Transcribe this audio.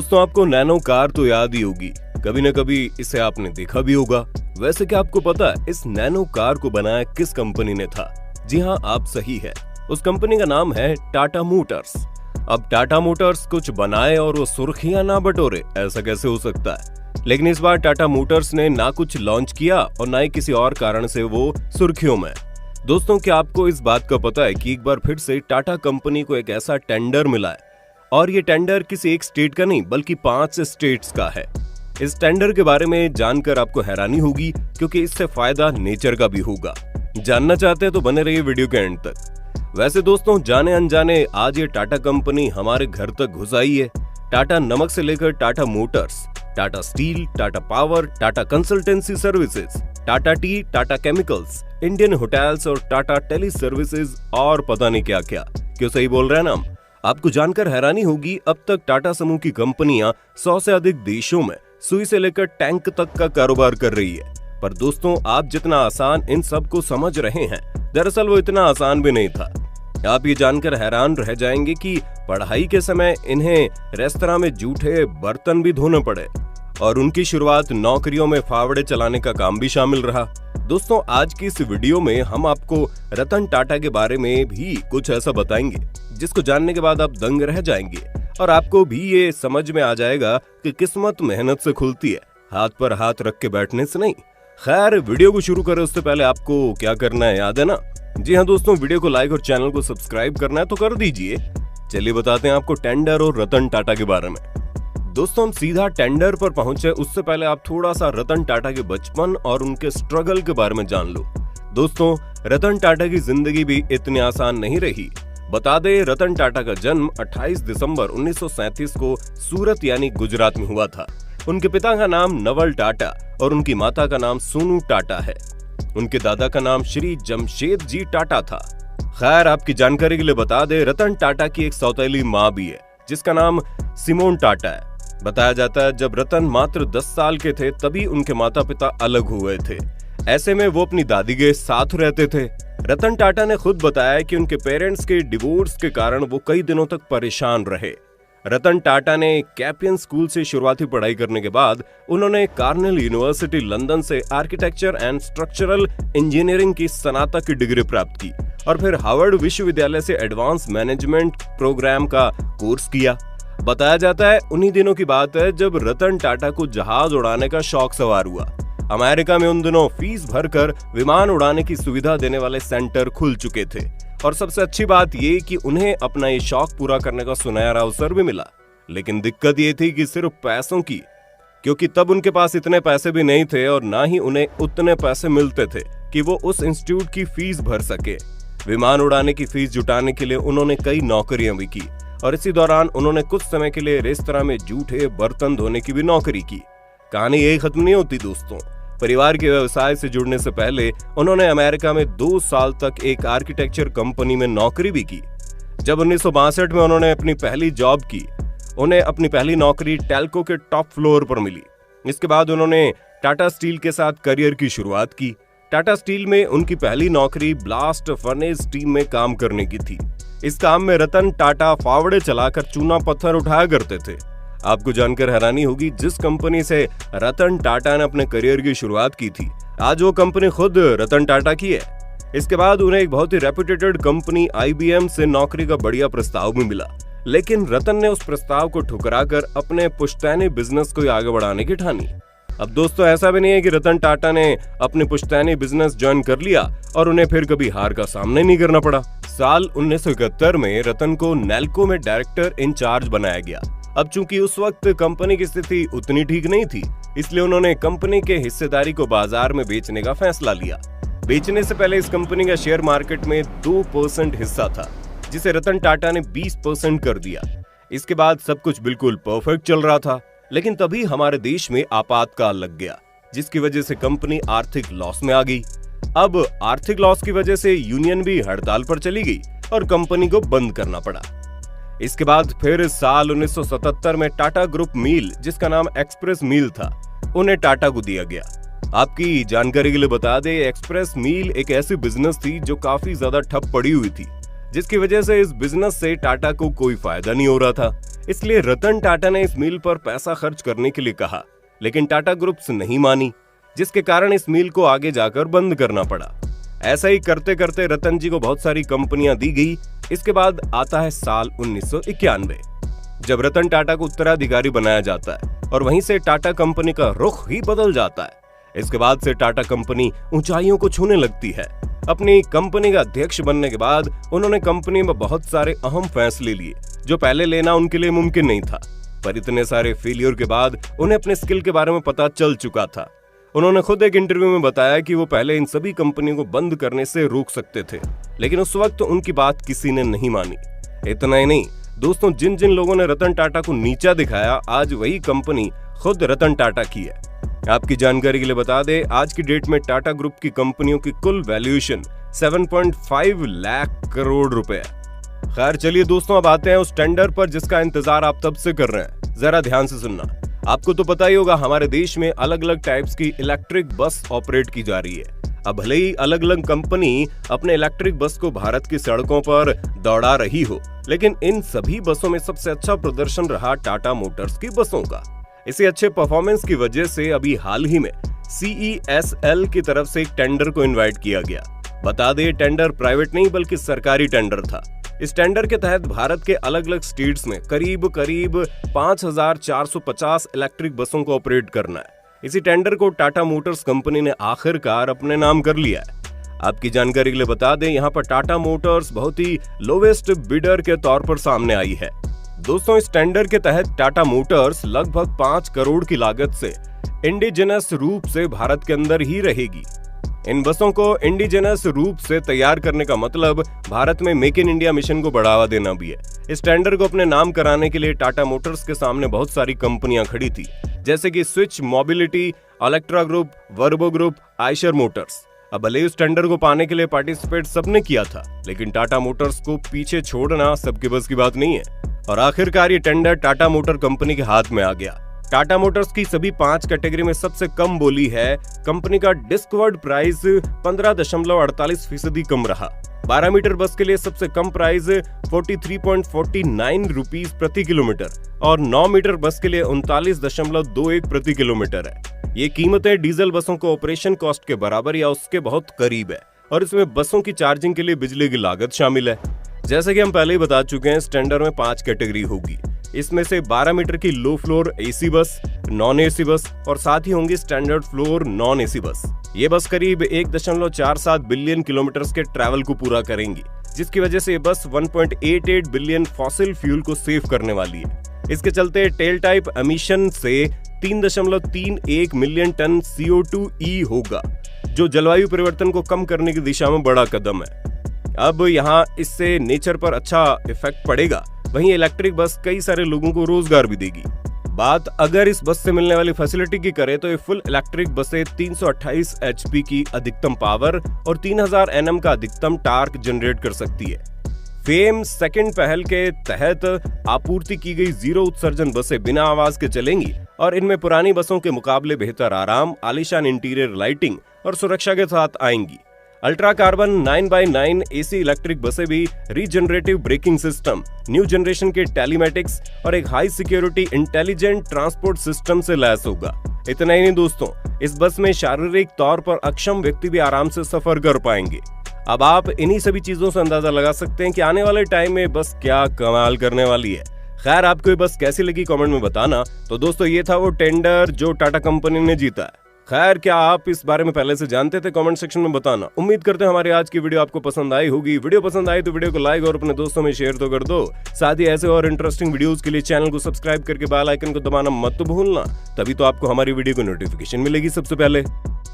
दोस्तों आपको nano car तो याद ही होगी, कभी न कभी इसे आपने देखा भी होगा। वैसे क्या आपको पता है इस नैनो कार को बनाया किस कंपनी ने था? जी हाँ, आप सही है, उस कंपनी का नाम है टाटा मोटर्स। अब टाटा मोटर्स कुछ बनाए और वो सुर्खियां ना बटोरे, ऐसा कैसे हो सकता है? लेकिन इस बार टाटा मोटर्स ने ना कुछ लॉन्च किया और ना ही किसी और कारण से वो सुर्खियों में। दोस्तों क्या आपको इस बात का पता है कि एक बार फिर से टाटा कंपनी को एक ऐसा टेंडर मिला है और ये टेंडर किसी एक स्टेट का नहीं बल्कि 5 स्टेट्स का है। इस टेंडर के बारे में जानकर आपको हैरानी होगी क्योंकि इससे फायदा नेचर का भी होगा। जानना चाहते हैं तो बने रहिए वीडियो के एंड तक। वैसे दोस्तों जाने अनजाने आज ये टाटा कंपनी हमारे घर तक घुस आई है। टाटा नमक से लेकर Tata Motors, Tata steel, Tata power, Tata consultancy services, Tata T, Tata chemicals, Indian hotels और टाटा टेली सर्विसेज और पता नहीं क्या क्या। क्यों सही बोल रहे हैं ना हम? आपको जानकर हैरानी होगी अब तक टाटा समूह की कंपनियां 100 से अधिक देशों में सुई से लेकर टैंक तक का कारोबार कर रही है। पर दोस्तों आप जितना आसान इन सब को समझ रहे हैं, दरअसल वो इतना आसान भी नहीं था। आप ये जानकर हैरान रह जाएंगे कि पढ़ाई के समय इन्हें रेस्तरां में जूठे बर्तन भी धोने पड़े और उनकी शुरुआत नौकरियों में फावड़े चलाने का काम भी शामिल रहा। दोस्तों आज की इस वीडियो में हम आपको रतन टाटा के बारे में भी कुछ ऐसा बताएंगे जिसको जानने के बाद आप दंग रह जाएंगे और आपको भी ये समझ में आ जाएगा कि किस्मत मेहनत से खुलती है, हाथ पर हाथ रख के बैठने से नहीं। खैर वीडियो को शुरू करें उससे पहले आपको क्या करना है याद है ना? जी हाँ दोस्तों, वीडियो को लाइक और चैनल को सब्सक्राइब करना है तो कर दीजिए। चलिए बताते हैं आपको टेंडर और रतन टाटा के बारे में। दोस्तों हम सीधा टेंडर पर पहुंचे उससे पहले आप थोड़ा सा रतन टाटा के बचपन और उनके स्ट्रगल के बारे में जान लो। दोस्तों रतन टाटा की जिंदगी भी इतनी आसान नहीं रही। बता दें रतन टाटा का जन्म 28 दिसंबर 1937 को सूरत यानी गुजरात में हुआ था। उनके पिता का नाम नवल टाटा और उनकी माता का नाम सोनू टाटा है। उनके दादा का नाम श्री जमशेद जी टाटा था। खैर आपकी जानकारी के लिए बता दें रतन टाटा की एक सौतेली माँ भी है जिसका नाम सिमोन टाटा है। बताया जाता है जब रतन मात्र 10 साल के थे तभी उनके माता पिता अलग हुए थे। ऐसे में वो अपनी दादी के साथ रहते थे। रतन टाटा ने खुद बताया कि उनके पेरेंट्स के डिवोर्स के कारण वो कई दिनों तक परेशान रहे। रतन टाटा ने कैपियन स्कूल से शुरुआती पढ़ाई करने के बाद उन्होंने कार्नेल यूनिवर्सिटी लंदन से आर्किटेक्चर एंड स्ट्रक्चरल इंजीनियरिंग की स्नातक की डिग्री प्राप्त की और फिर हार्वर्ड विश्वविद्यालय से एडवांस मैनेजमेंट प्रोग्राम का कोर्स किया। बताया जाता है उन्हीं दिनों की बात है जब रतन टाटा को जहाज उड़ाने का शौक सवार हुआ। अमेरिका में उन दिनों फीस भरकर विमान उड़ाने की सुविधा देने वाले सेंटर खुल चुके थे और सबसे अच्छी बात ये कि उन्हें अपना ये शौक पूरा करने का सुनहरा अवसर भी मिला। लेकिन दिक्कत ये थी कि सिर्फ पैसों की, क्योंकि तब उनके पास इतने पैसे भी नहीं थे और ना ही उन्हें उतने पैसे मिलते थे कि वो उस इंस्टीट्यूट की फीस भर सके। विमान उड़ाने की फीस जुटाने के लिए उन्होंने कई नौकरियां भी की और इसी दौरान उन्होंने कुछ समय के लिए रेस्तरां में जूठे बर्तन धोने की भी नौकरी की। कहानी यही खत्म नहीं होती दोस्तों। परिवार के व्यवसाय से जुड़ने से पहले उन्होंने अमेरिका में 2 साल तक एक आर्किटेक्चर कंपनी में नौकरी भी की। जब 1962 में उन्होंने अपनी पहली जॉब की, उन्हें अपनी पहली नौकरी टेल्को के टॉप फ्लोर पर मिली। इसके बाद उन्होंने टाटा स्टील के साथ करियर की शुरुआत की। टाटा स्टील में उनकी पहली नौकरी ब्लास्ट फर्नेस टीम में काम करने की थी। इस काम में रतन टाटा फावड़े चलाकर चूना पत्थर उठाया करते थे। आपको जानकर हैरानी होगी जिस कंपनी से रतन टाटा ने अपने करियर की शुरुआत की थी आज वो कंपनी खुद रतन टाटा की है। इसके बाद उन्हें एक बहुत ही रेप्यूटेड कंपनी IBM से नौकरी का बढ़िया प्रस्ताव भी मिला, लेकिन रतन ने उस प्रस्ताव को ठुकराकर अपने पुश्तैनी बिजनेस को आगे बढ़ाने की ठानी। अब दोस्तों ऐसा भी नहीं है कि रतन टाटा ने अपने पुश्तैनी बिजनेस ज्वाइन कर लिया और उन्हें फिर कभी हार का सामना नहीं करना पड़ा। साल 1971 में रतन को नेल्को में डायरेक्टर इंचार्ज बनाया गया। अब चूंकि उस वक्त कंपनी की स्थिति उतनी ठीक नहीं थी, इसलिए उन्होंने कंपनी के हिस्सेदारी को बाजार में बेचने का फैसला लिया। बेचने से पहले इस कंपनी का शेयर मार्केट में 2% हिस्सा था, जिसे रतन टाटा ने 20% कर दिया। इसके बाद सब कुछ बिल्कुल परफेक्ट चल रहा था, लेकिन तभी हमारे देश में आपातकाल लग गया, जिसकी वजह से कंपनी आर्थिक लॉस में आ गई। अब आर्थिक लॉस की वजह से यूनियन भी हड़ताल पर चली गई और कंपनी को बंद करना पड़ा। इसके बाद फिर साल 1977 में टाटा ग्रुप मील, जिसका नाम एक्सप्रेस मील था, उन्हें टाटा को दिया गया। आपकी जानकारी के लिए बता दें एक्सप्रेस मील एक ऐसी बिजनेस थी जो काफी ज्यादा ठप पड़ी हुई थी। जिसकी वजह से इस बिजनेस से टाटा को कोई फायदा नहीं हो रहा था। इसलिए रतन टाटा ने इस मिल पर पैसा खर्च करने के लिए कहा, लेकिन टाटा ग्रुप्स नहीं मानी, जिसके कारण इस मिल को आगे जाकर बंद करना पड़ा। ऐसा ही करते करते रतन जी को बहुत सारी कंपनियां दी गई। इसके बाद आता है साल 1991, जब रतन टाटा को उत्तराधिकारी बनाया जाता है और वहीं से टाटा कंपनी का रुख ही बदल जाता है। इसके बाद से टाटा कंपनी ऊंचाइयों को छूने लगती है। अपनी कंपनी का अध्यक्ष बनने के बाद उन्होंने कंपनी में बहुत सारे अहम फैसले लिए जो पहले लेना उनके लिए मुमकिन नहीं था, पर इतने सारे फेलियर के बाद उन्हें अपने स्किल के बारे में पता चल चुका था। उन्होंने खुद एक इंटरव्यू में बताया कि वो पहले इन सभी कंपनियों को बंद करने से रोक सकते थे, लेकिन उस वक्त उनकी बात किसी ने नहीं मानी। इतना ही नहीं दोस्तों, जिन जिन लोगों ने रतन टाटा को नीचा दिखाया, आज वही कंपनी खुद रतन टाटा की है। आपकी जानकारी के लिए बता दें, आज की डेट में टाटा ग्रुप की कंपनियों की कुल वैल्यूएशन 7.5 लाख करोड़ रुपए है। खैर चलिए दोस्तों, अब आते हैं उस टेंडर पर जिसका इंतजार आप तब से कर रहे हैं। जरा ध्यान से सुनना। आपको तो पता ही होगा, हमारे देश में अलग अलग टाइप्स की इलेक्ट्रिक बस ऑपरेट की जा रही है। अब भले ही अलग अलग कंपनी अपने इलेक्ट्रिक बस को भारत की सड़कों पर दौड़ा रही हो, लेकिन इन सभी बसों में सबसे अच्छा प्रदर्शन रहा टाटा मोटर्स की बसों का। इसी अच्छे परफॉर्मेंस की वजह से अभी हाल ही में CESL की तरफ से एक टेंडर को इनवाइट किया गया। बता दें, टेंडर प्राइवेट नहीं बल्कि सरकारी टेंडर था। इस टेंडर के तहत भारत के अलग अलग स्टेट्स में करीब 5450 इलेक्ट्रिक बसों को ऑपरेट करना है। इसी टेंडर को टाटा मोटर्स कंपनी ने आखिरकार अपने नाम कर लिया है। आपकी जानकारी के लिए बता दें, यहाँ पर टाटा मोटर्स बहुत ही लोवेस्ट बिडर के तौर पर सामने आई है। दोस्तों, इस टेंडर के तहत टाटा मोटर्स लगभग 5 करोड़ की लागत से इंडिजिनस रूप से भारत के अंदर ही रहेगी। इन बसों को इंडिजिनस रूप से तैयार करने का मतलब भारत में मेक इन इंडिया मिशन को बढ़ावा देना भी है। इस टेंडर को अपने नाम कराने के लिए टाटा मोटर्स के सामने बहुत सारी कंपनियां खड़ी थी, जैसे कि स्विच मोबिलिटी, इलेक्ट्रा ग्रुप, वर्बो ग्रुप, आयशर मोटर्स। अब भले उस टेंडर को पाने के लिए पार्टिसिपेट सबने किया था, लेकिन टाटा मोटर्स को पीछे छोड़ना सबके बस की बात नहीं है और आखिरकार ये टेंडर टाटा मोटर कंपनी के हाथ में आ गया। टाटा मोटर्स की सभी 5 कैटेगरी में सबसे कम बोली है। कंपनी का डिस्कवर्ड प्राइस 15.48% कम रहा। 12 मीटर बस के लिए सबसे कम प्राइस 43.49 रुपीस प्रति किलोमीटर और 9 मीटर बस के लिए 39.21 प्रति किलोमीटर है। ये कीमतें डीजल बसों को ऑपरेशन कॉस्ट के बराबर या उसके बहुत करीब है और इसमें बसों की चार्जिंग के लिए बिजली की लागत शामिल है। जैसे कि हम पहले ही बता चुके हैं, इस टेंडर में 5 कैटेगरी होगी। इसमें से 12 मीटर की लो फ्लोर AC बस, नॉन AC बस और साथ ही होंगी स्टैंडर्ड फ्लोर नॉन AC बस। ये बस करीब 1.47 बिलियन किलोमीटर के ट्रैवल को पूरा करेंगी, जिसकी वजह से ये बस 1.88 बिलियन फॉसिल फ्यूल को सेव करने वाली है। इसके चलते टेल टाइप एमिशन से 3.31 मिलियन टन CO2e होगा, जो जलवायु परिवर्तन को कम करने की दिशा में बड़ा कदम है। अब यहाँ इससे नेचर पर अच्छा इफेक्ट पड़ेगा। वहीं इलेक्ट्रिक बस कई सारे लोगों को रोजगार भी देगी। बात अगर इस बस से मिलने वाली फैसिलिटी की करें तो ये फुल इलेक्ट्रिक बसें 328 HP की अधिकतम पावर और 3000 Nm का अधिकतम टार्क जनरेट कर सकती है। फेम सेकंड पहल के तहत आपूर्ति की गई जीरो उत्सर्जन बसें बिना आवाज के चलेंगी और इनमें पुरानी बसों के मुकाबले बेहतर आराम, आलीशान इंटीरियर लाइटिंग और सुरक्षा के साथ आएंगी। Ultra carbon 9x9 AC electric बसें भी regenerative braking system, new generation के टेलीमेटिक्स और एक high security intelligent transport system से लैस होगा। इतना ही नहीं दोस्तों, इस बस में शारीरिक तौर पर अक्षम व्यक्ति भी आराम से सफर कर पाएंगे। अब आप इन्हीं सभी चीजों से अंदाजा लगा सकते हैं कि आने वाले टाइम में बस क्या कमाल करने वाली है। खैर, आपको ये बस कैसी लगी कमेंट में बताना। तो दोस्तों, ये था वो टेंडर जो टाटा कंपनी ने जीता है। खैर, क्या आप इस बारे में पहले से जानते थे? कमेंट सेक्शन में बताना। उम्मीद करते हैं हमारी आज की वीडियो आपको पसंद आई होगी। वीडियो पसंद आई तो वीडियो को लाइक और अपने दोस्तों में शेयर तो कर दो। साथ ही ऐसे और इंटरेस्टिंग वीडियोस के लिए चैनल को सब्सक्राइब करके बेल आइकन को दबाना मत भूलना, तभी तो आपको हमारी वीडियो की नोटिफिकेशन मिलेगी सबसे पहले।